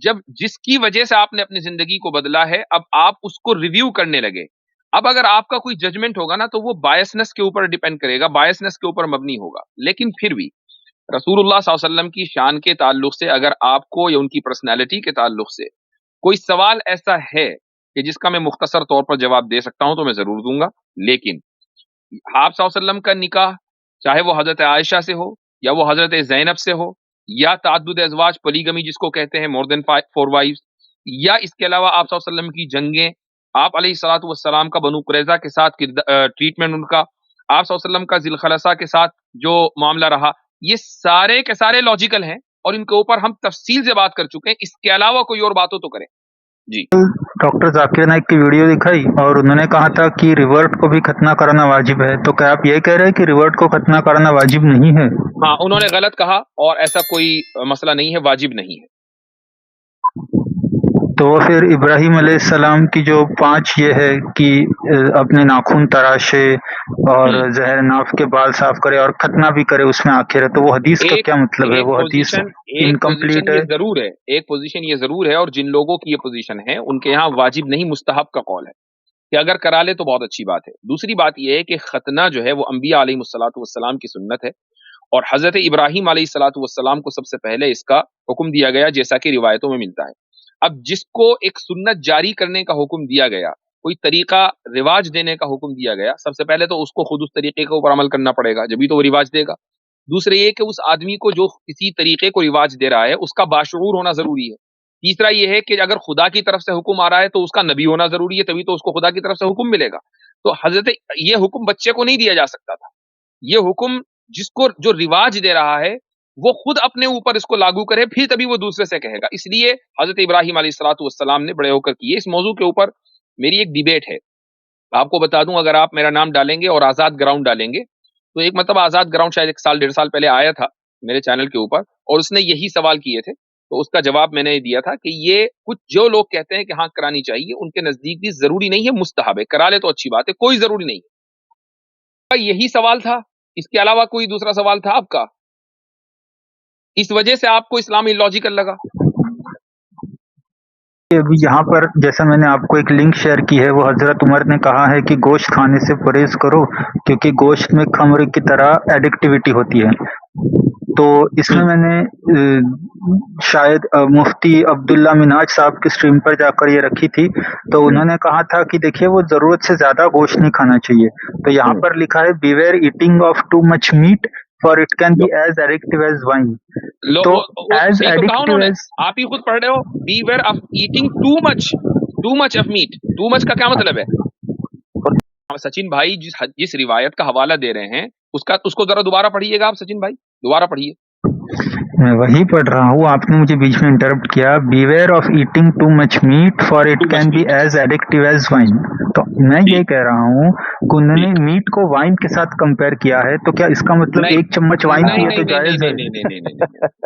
جب جس کی وجہ سے آپ نے اپنی زندگی کو بدلا ہے، اب آپ اس کو ریویو کرنے لگے. اب اگر آپ کا کوئی ججمنٹ ہوگا نا تو وہ بائسنس کے اوپر ڈیپینڈ کرے گا، بائسنس کے اوپر مبنی ہوگا. لیکن پھر بھی رسول اللہ صلی اللہ علیہ وسلم کی شان کے تعلق سے اگر آپ کو یا ان کی پرسنالٹی کے تعلق سے کوئی سوال ایسا ہے کہ جس کا میں مختصر طور پر جواب دے سکتا ہوں تو میں ضرور دوں گا. لیکن آپ صلی اللہ علیہ وسلم کا نکاح چاہے وہ حضرت عائشہ سے ہو یا وہ حضرت زینب سے ہو یا تعدد ازواج پولیگمی جس کو کہتے ہیں مور دین 4 وائفز، یا اس کے علاوہ آپ صلی اللہ علیہ وسلم کی جنگیں، آپ علیہ الصلوۃ والسلام کا بنو قریظہ کے ساتھ ٹریٹمنٹ ان کا، آپ صلی اللہ علیہ وسلم کا ذی الخلصہ کے ساتھ جو معاملہ رہا، یہ سارے کے سارے لاجیکل ہیں اور ان کے اوپر ہم تفصیل سے بات کر چکے ہیں. اس کے علاوہ کوئی اور بات ہو تو کریں. جی ڈاکٹر ذاکر نائک کی ویڈیو دکھائی اور انہوں نے کہا تھا کہ ریورٹ کو بھی ختنہ کرانا واجب ہے، تو کیا آپ یہ کہہ رہے ہیں کہ ریورٹ کو ختنہ کرانا واجب نہیں ہے؟ ہاں، انہوں نے غلط کہا اور ایسا کوئی مسئلہ نہیں ہے، واجب نہیں ہے. تو وہ پھر ابراہیم علیہ السلام کی جو 5 یہ ہے کہ اپنے ناخن تراشے اور زہر ناف کے بال صاف کرے اور ختنہ بھی کرے اس میں آخر ہے، تو وہ حدیث کا کیا مطلب ہے؟ وہ حدیث انکمپلیٹ ہے. ایک پوزیشن یہ ضرور ہے، اور جن لوگوں کی یہ پوزیشن ہے ان کے یہاں واجب نہیں مستحب کا قول ہے کہ اگر کرا لے تو بہت اچھی بات ہے. دوسری بات یہ ہے کہ ختنہ جو ہے وہ انبیاء علیہ الصلوۃ والسلام کی سنت ہے، اور حضرت ابراہیم علیہ الصلوۃ والسلام کو سب سے پہلے اس کا حکم دیا گیا جیسا کہ روایتوں میں ملتا ہے. اب جس کو ایک سنت جاری کرنے کا حکم دیا گیا، کوئی طریقہ رواج دینے کا حکم دیا گیا، سب سے پہلے تو اس کو خود اس طریقے کے اوپر عمل کرنا پڑے گا جبھی تو وہ رواج دے گا. دوسرے یہ کہ اس آدمی کو جو کسی طریقے کو رواج دے رہا ہے اس کا باشعور ہونا ضروری ہے. تیسرا یہ ہے کہ اگر خدا کی طرف سے حکم آ رہا ہے تو اس کا نبی ہونا ضروری ہے، تبھی تو اس کو خدا کی طرف سے حکم ملے گا. تو حضرت یہ حکم بچے کو نہیں دیا جا سکتا تھا. یہ حکم جس کو جو رواج دے رہا ہے وہ خود اپنے اوپر اس کو لاگو کرے، پھر تبھی وہ دوسرے سے کہے گا. اس لیے حضرت ابراہیم علیہ الصلوۃ والسلام نے بڑے ہو کر کیے. اس موضوع کے اوپر میری ایک ڈیبیٹ ہے، آپ کو بتا دوں. اگر آپ میرا نام ڈالیں گے اور آزاد گراؤنڈ ڈالیں گے تو ایک مرتبہ آزاد گراؤنڈ شاید 1-1.5 سال پہلے آیا تھا میرے چینل کے اوپر، اور اس نے یہی سوال کیے تھے. تو اس کا جواب میں نے دیا تھا کہ یہ کچھ جو لوگ کہتے ہیں کہ ہاں کرانی چاہیے، ان کے نزدیک بھی ضروری نہیں ہے، مستحب ہے. کرا لے تو اچھی بات ہے، کوئی ضروری نہیں ہے. یہی سوال تھا، اس کے علاوہ کوئی دوسرا سوال تھا آپ کا؟ اس وجہ سے آپ کو اسلام illogical لگا؟ ابھی یہاں پر جیسا میں نے آپ کو ایک لنک شیئر کی ہے، وہ حضرت عمر نے کہا ہے کہ گوشت کھانے سے پرہیز کرو کیونکہ گوشت میں خمر کی طرح ایڈکٹیویٹی ہوتی ہے. تو اس میں نے شاید مفتی عبداللہ مناج صاحب کی سٹریم پر جا کر یہ رکھی تھی، تو انہوں نے کہا تھا کہ دیکھیے وہ ضرورت سے زیادہ گوشت نہیں کھانا چاہیے. تو یہاں پر لکھا ہے beware eating of too much meat for it can be as addictive as wine. تو ایز ایڈکٹیو ایز آپ ہی خود پڑھ رہے ہو، beware of eating too much of meat. Too much کا کیا مطلب ہے؟ سچن بھائی جس روایت کا حوالہ دے رہے ہیں اس کو ذرا دوبارہ پڑھیے گا آپ. سچن بھائی دوبارہ پڑھیے. میں وہی پڑھ رہا ہوں، آپ نے مجھے بیچ میں انٹرپٹ کیا. Beware of eating too much meat for it can be as addictive as wine. تو میں یہ کہہ رہا ہوں کہ انہوں نے میٹ کو وائن کے ساتھ کمپیئر کیا ہے، تو کیا اس کا مطلب 1 چمچ وائن پیے تو جائز ہے؟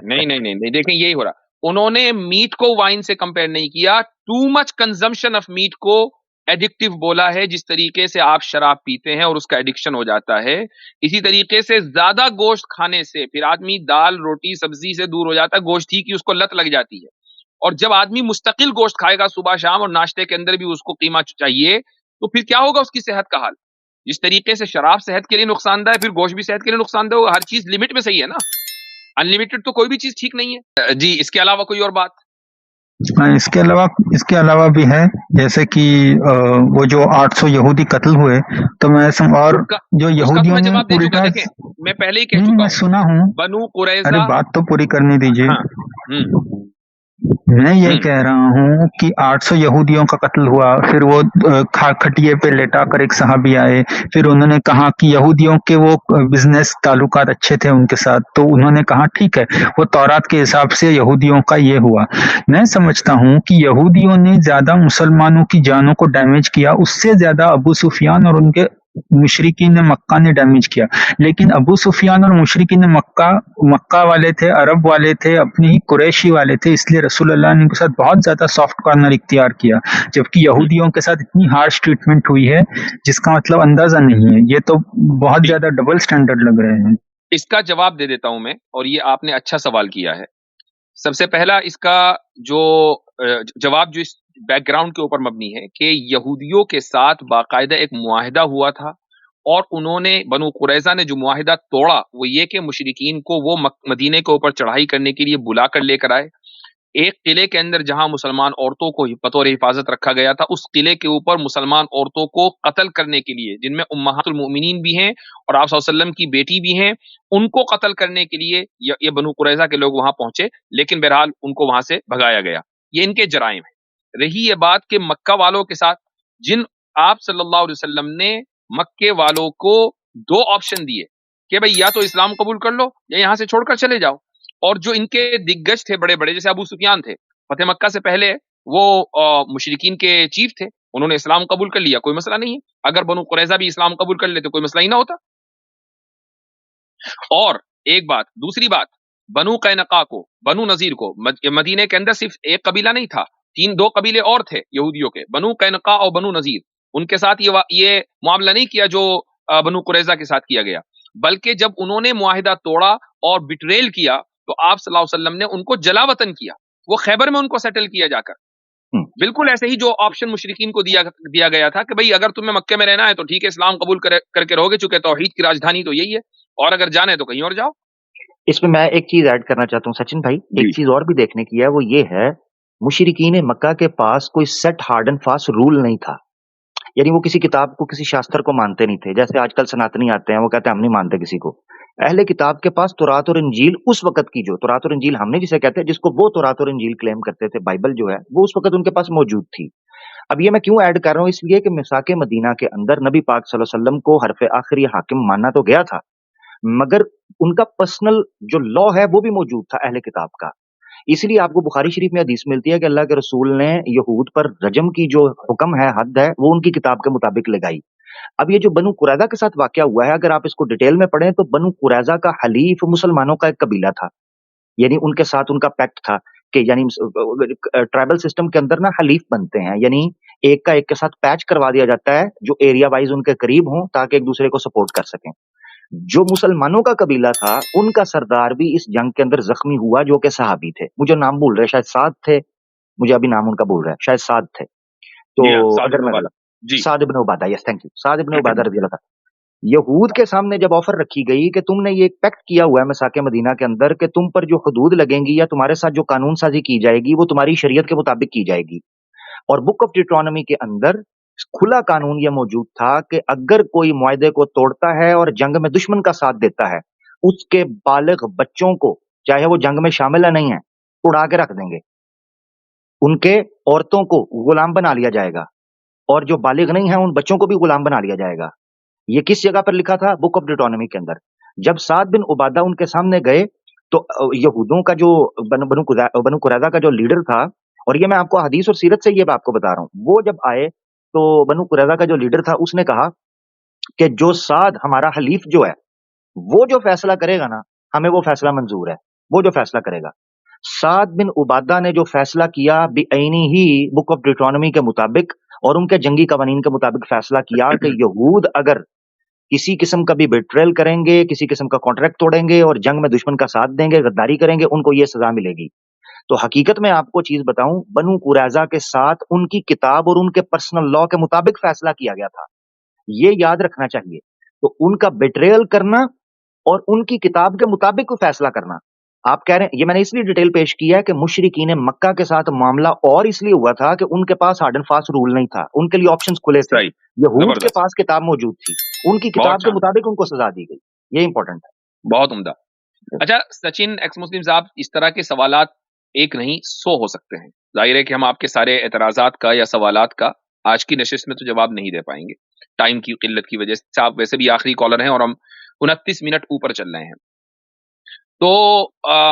نہیں، دیکھیں یہی ہو رہا. انہوں نے میٹ کو وائن سے کمپیئر نہیں کیا، too much consumption of meat کو ایڈکٹیو بولا ہے. جس طریقے سے آپ شراب پیتے ہیں اور اس کا ایڈکشن ہو جاتا ہے، اسی طریقے سے زیادہ گوشت کھانے سے پھر آدمی دال روٹی سبزی سے دور ہو جاتا ہے. گوشت ہی کی اس کو لت لگ جاتی ہے، اور جب آدمی مستقل گوشت کھائے گا صبح شام اور ناشتے کے اندر بھی اس کو قیمہ چاہیے، تو پھر کیا ہوگا اس کی صحت کا حال؟ جس طریقے سے شراب صحت کے لیے نقصان دہ ہے، پھر گوشت بھی صحت کے لیے نقصان دہ ہوگا. ہر چیز لمٹ میں صحیح ہے نا، انلمیٹڈ تو کوئی بھی چیز ٹھیک نہیں ہے. جی اس کے علاوہ کوئی اور بات؟ اس کے علاوہ بھی ہے، جیسے کہ وہ جو 800 یہودی قتل ہوئے، تو میں اور جو یہودیوں نے پوری طرح، میں پہلے ہی کہہ چکا میں سنا ہوں. بنو قریظہ. ارے بات تو پوری کرنے دیجیے. میں یہ کہہ رہا ہوں کہ 800 یہودیوں کا قتل ہوا، پھر وہ کھٹیے پہ لیٹا کر ایک صحابی آئے، پھر انہوں نے کہا کہ یہودیوں کے وہ بزنس تعلقات اچھے تھے ان کے ساتھ، تو انہوں نے کہا ٹھیک ہے وہ تورات کے حساب سے یہودیوں کا یہ ہوا. میں سمجھتا ہوں کہ یہودیوں نے زیادہ مسلمانوں کی جانوں کو ڈیمیج کیا، اس سے زیادہ ابو سفیان اور ان کے مشرکین مکہ نے ڈیمیج کیا. لیکن ابو سفیان اور مشرکین مکہ والے تھے، عرب والے تھے، اپنے ہی قریشی والے تھے، اس لیے رسول اللہ نے ان کے ساتھ بہت زیادہ سافٹ کارنر اختیار کیا، جبکہ یہودیوں کے ساتھ اتنی ہارش ٹریٹمنٹ ہوئی ہے جس کا مطلب اندازہ نہیں ہے. یہ تو بہت زیادہ ڈبل سٹینڈرڈ لگ رہے ہیں. اس کا جواب دے دیتا ہوں میں، اور یہ آپ نے اچھا سوال کیا ہے. سب سے پہلا اس کا جو جواب جو اس بیک گراؤنڈ کے اوپر مبنی ہے کہ یہودیوں کے ساتھ باقاعدہ ایک معاہدہ ہوا تھا، اور انہوں نے بنو قریظہ نے جو معاہدہ توڑا وہ یہ کہ مشرکین کو وہ مدینے کے اوپر چڑھائی کرنے کے لیے بلا کر لے کر آئے، ایک قلعے کے اندر جہاں مسلمان عورتوں کو بطور حفاظت رکھا گیا تھا، اس قلعے کے اوپر مسلمان عورتوں کو قتل کرنے کے لیے، جن میں امہات المؤمنین بھی ہیں اور آپ صلی اللہ علیہ وسلم کی بیٹی بھی ہیں، ان کو قتل کرنے کے لیے یہ بنو قریظہ کے لوگ وہاں پہنچے، لیکن بہرحال ان کو وہاں سے بھگایا گیا۔ یہ ان کے جرائم ہیں۔ رہی یہ بات کہ مکہ والوں کے ساتھ، جن آپ صلی اللہ علیہ وسلم نے مکے والوں کو دو آپشن دیے کہ بھئی یا تو اسلام قبول کر لو یا یہاں سے چھوڑ کر چلے جاؤ، اور جو ان کے دگگج تھے بڑے بڑے، جیسے ابو سفیان تھے، فتح مکہ سے پہلے وہ مشرکین کے چیف تھے، انہوں نے اسلام قبول کر لیا، کوئی مسئلہ نہیں ہے، اگر بنو قریظہ بھی اسلام قبول کر لیتے کوئی مسئلہ ہی نہ ہوتا۔ اور ایک بات، دوسری بات، بنو قینقاع کو، بنو نذیر کو، مدینے کے اندر صرف ایک قبیلہ نہیں تھا، دو قبیلے اور تھے یہودیوں کے، بنو قینقاع اور بنو نذیر، ان کے ساتھ یہ معاملہ نہیں کیا جو بنو قریظہ کے ساتھ کیا گیا، بلکہ جب انہوں نے معاہدہ توڑا اور بٹریل کیا تو آپ صلی اللہ علیہ وسلم نے ان کو جلا وطن کیا، وہ خیبر میں ان کو سیٹل کیا جا کر، بالکل ایسے ہی جو آپشن مشرکین کو دیا گیا تھا کہ بھئی اگر تمہیں مکے میں رہنا ہے تو ٹھیک ہے، اسلام قبول کر کے رہو گے، چونکہ توحید کی راجدھانی تو یہی ہے، اور اگر جانے تو کہیں اور جاؤ۔ اس میں ایک چیز ایڈ کرنا چاہتا ہوں سچن بھائی، ایک چیز اور بھی دیکھنے کی ہے، وہ یہ ہے مشرکین مکہ کے پاس کوئی set hard and fast rule نہیں تھا، یعنی وہ کسی کتاب کو، کسی شاستر کو مانتے نہیں تھے، جیسے آج کل سناتنی آتے ہیں وہ کہتے ہیں ہم نہیں مانتے کسی کو۔ اہل کتاب کے پاس تورات اور انجیل اس وقت کی، جو تورات اور انجیل ہم نے جسے کہتے ہیں، جس کو وہ تورات اور انجیل کلیم کرتے تھے، بائبل جو ہے وہ اس وقت ان کے پاس موجود تھی۔ اب یہ میں کیوں ایڈ کر رہا ہوں، اس لیے کہ میثاق مدینہ کے اندر نبی پاک صلی اللہ علیہ وسلم کو حرف آخری حاکم ماننا تو گیا تھا، مگر ان کا پرسنل جو لا ہے وہ بھی موجود تھا اہل کتاب کا۔ اس لیے آپ کو بخاری شریف میں حدیث ملتی ہے کہ اللہ کے رسول نے یہود پر رجم کی جو حکم ہے، حد ہے، وہ ان کی کتاب کے مطابق لگائی۔ اب یہ جو بنو قریظہ کے ساتھ واقعہ ہوا ہے، اگر آپ اس کو ڈیٹیل میں پڑھیں تو بنو قریظہ کا حلیف مسلمانوں کا ایک قبیلہ تھا، یعنی ان کے ساتھ ان کا پیکٹ تھا کہ یعنی ٹرائبل سسٹم کے اندر نا حلیف بنتے ہیں، یعنی ایک کا ایک کے ساتھ پیچ کروا دیا جاتا ہے جو ایریا وائز ان کے قریب ہوں تاکہ ایک دوسرے کو سپورٹ کر سکیں۔ جو مسلمانوں کا قبیلہ تھا ان کا سردار بھی اس جنگ کے اندر زخمی ہوا، جو کہ صحابی تھے، مجھے نام بھول رہے، شاید سعد تھے، مجھے ابھی نام ان کا بھول رہا ہے، شاید سعد تھے، تو اگر میں سعد ابن عبادہ، یس تھینک یو، سعد ابن عبادہ رضی اللہ تعالیٰ۔ یہود کے سامنے جب آفر رکھی گئی کہ تم نے یہ ایک پیکٹ کیا ہوا ہے میثاق مدینہ کے اندر کہ تم پر جو حدود لگیں گی یا تمہارے ساتھ جو قانون سازی کی جائے گی وہ تمہاری شریعت کے مطابق کی جائے گی، اور بک آف ڈیوٹرانومی کے اندر کھلا قانون یہ موجود تھا کہ اگر کوئی معاہدے کو توڑتا ہے اور جنگ میں دشمن کا ساتھ دیتا ہے، اس کے بالغ بچوں کو، چاہے وہ جنگ میں شامل ہے نہیں ہے، اڑا کے رکھ دیں گے، ان کے عورتوں کو غلام بنا لیا جائے گا، اور جو بالغ نہیں ہیں ان بچوں کو بھی غلام بنا لیا جائے گا۔ یہ کس جگہ پر لکھا تھا؟ بک آف ڈیوٹرانومی کے اندر۔ جب سعد بن عبادہ ان کے سامنے گئے تو یہودوں کا جو بنو قریظہ کا جو لیڈر تھا، اور یہ میں آپ کو حدیث اور سیرت سے یہ آپ کو بتا رہا ہوں، وہ جب آئے تو بنو قریظہ کا جو لیڈر تھا اس نے کہا کہ جو سعد ہمارا حلیف جو ہے وہ جو فیصلہ کرے گا نا، ہمیں وہ فیصلہ منظور ہے، وہ جو فیصلہ کرے گا۔ سعد بن عبادہ نے جو فیصلہ کیا بعینی ہی بک آف ڈیوٹرانومی کے مطابق اور ان کے جنگی قوانین کے مطابق فیصلہ کیا کہ یہود اگر کسی قسم کا بھی بیٹریل کریں گے، کسی قسم کا کانٹریکٹ توڑیں گے اور جنگ میں دشمن کا ساتھ دیں گے، غداری کریں گے، ان کو یہ سزا ملے گی۔ تو حقیقت میں آپ کو چیز بتاؤں، بنو قریظہ کے ساتھ ان کی کتاب اور ان کے پرسنل لا کے مطابق فیصلہ کیا گیا تھا، یہ یاد رکھنا چاہیے۔ تو ان کا بیٹریل کرنا اور ان کی کتاب کے مطابق فیصلہ کرنا، آپ کہہ رہے ہیں، یہ میں نے اس لیے ڈیٹیل پیش کیا ہے کہ مشرکین مکہ کے ساتھ معاملہ اور اس لیے ہوا تھا کہ ان کے پاس ہارڈ اینڈ فاسٹ رول نہیں تھا، ان کے لیے آپشنز کھلے تھے، یہود کے پاس کتاب موجود تھی، ان کی کتاب کے مطابق ان کو سزا دی گئی، یہ امپورٹنٹ ہے۔ بہت عمدہ۔ اچھا سچن ایکس مسلم صاحب، اس طرح کے سوالات ایک نہیں 100 ہو سکتے ہیں، ظاہر ہے کہ ہم آپ کے سارے اعتراضات کا یا سوالات کا آج کی نشست میں تو جواب نہیں دے پائیں گے، ٹائم کی قلت کی وجہ سے، آپ ویسے بھی آخری کالر ہیں اور ہم 29 منٹ اوپر چل رہے ہیں، تو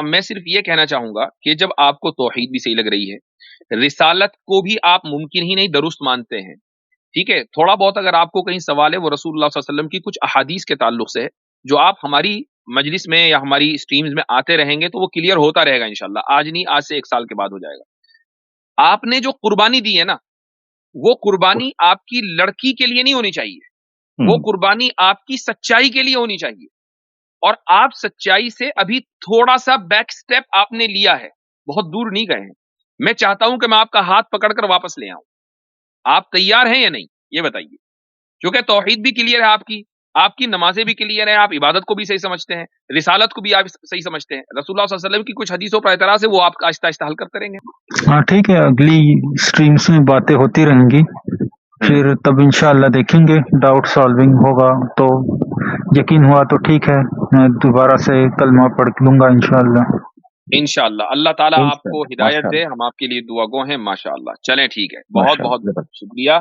میں صرف یہ کہنا چاہوں گا کہ جب آپ کو توحید بھی صحیح لگ رہی ہے، رسالت کو بھی آپ ممکن ہی نہیں درست مانتے ہیں، ٹھیک ہے، تھوڑا بہت اگر آپ کو کہیں سوال ہے وہ رسول اللہ صلی اللہ علیہ وسلم کی کچھ احادیث کے تعلق سے ہے، جو آپ ہماری مجلس میں یا ہماری سٹریمز میں آتے رہیں گے تو وہ کلیئر ہوتا رہے گا انشاءاللہ، آج نہیں، آج سے 1 سال کے بعد ہو جائے گا۔ آپ نے جو قربانی دی ہے نا، وہ قربانی آپ کی لڑکی کے لیے نہیں ہونی چاہیے، وہ قربانی آپ کی سچائی کے لیے ہونی چاہیے، اور آپ سچائی سے ابھی تھوڑا سا بیک سٹیپ آپ نے لیا ہے، بہت دور نہیں گئے ہیں. میں چاہتا ہوں کہ میں آپ کا ہاتھ پکڑ کر واپس لے آؤں. آپ تیار ہیں یا نہیں یہ بتائیے. کیونکہ توحید بھی کلیئر ہے آپ کی نمازیں بھی کلیئر ہیں, آپ عبادت کو بھی صحیح سمجھتے ہیں, رسالت کو بھی آپ صحیح سمجھتے ہیں, رسول اللہ صلی اللہ علیہ وسلم کی کچھ حدیثوں پر اعتراض ہے وہ آپ آہستہ آہستہ حل کرتے رہیں گے. ہاں ٹھیک ہے, اگلی سٹریمز میں باتیں ہوتی رہیں گی, پھر تب انشاءاللہ دیکھیں گے, ڈاؤٹ سالونگ ہوگا تو یقین ہوا تو ٹھیک ہے, میں دوبارہ سے کلمہ پڑھ لوں گا انشاءاللہ. انشاءاللہ اللہ تعالیٰ آپ کو ہدایت دے, ہم آپ کے لیے دعا گو ہیں. ماشاءاللہ. چلیں ٹھیک ہے, بہت بہت شکریہ.